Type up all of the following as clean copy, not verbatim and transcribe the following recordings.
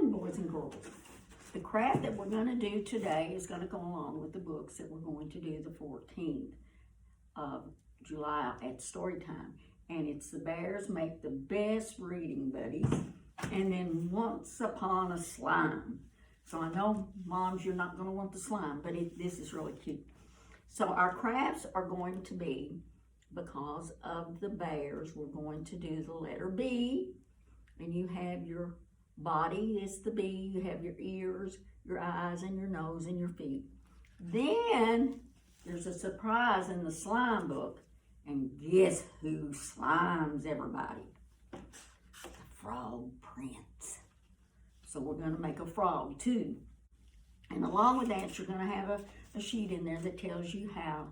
morning, boys and girls. The craft that we're going to do today is going to go along with the books that we're going to do the 14th of July at Storytime. And it's The Bears Make the Best Reading Buddies. And then Once Upon a Slime. So I know, moms, you're not going to want the slime, but this is really cute. So our crafts are going to be, because of the bears, we're going to do the letter B. And you have your body is the B. You have your ears, your eyes, and your nose, and your feet. Then there's a surprise in the slime book. And guess who slimes everybody? The Frog Prince. So we're going to make a frog too. And along with that, you're going to have a sheet in there that tells you how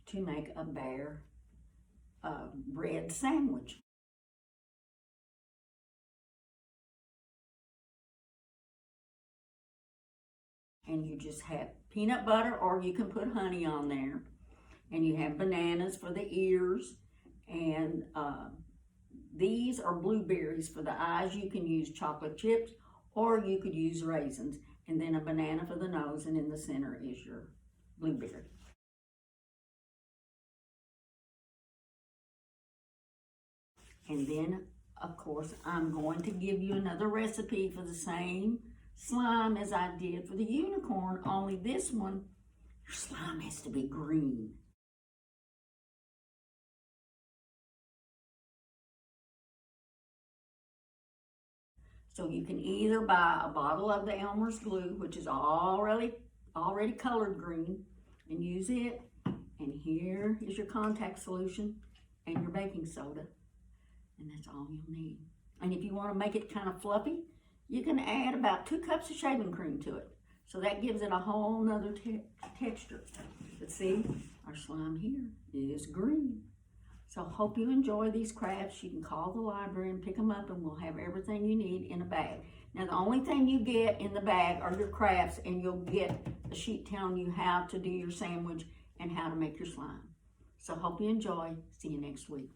to make a bear bread sandwich. And you just have peanut butter, or you can put honey on there. And you have bananas for the ears. And these are blueberries for the eyes. You can use chocolate chips, or you could use raisins. And then a banana for the nose, and in the center is your blueberry. And then, of course, I'm going to give you another recipe for the same slime as I did for the unicorn, only this one, your slime has to be green. So you can either buy a bottle of the Elmer's glue, which is already colored green, and use it. And here is your contact solution and your baking soda. And that's all you'll need. And if you want to make it kind of fluffy, you can add about 2 cups of shaving cream to it. So that gives it a whole nother texture. But see, our slime here is green. So hope you enjoy these crafts. You can call the library and pick them up, and we'll have everything you need in a bag. Now, the only thing you get in the bag are your crafts, and you'll get a sheet telling you how to do your sandwich and how to make your slime. So hope you enjoy. See you next week.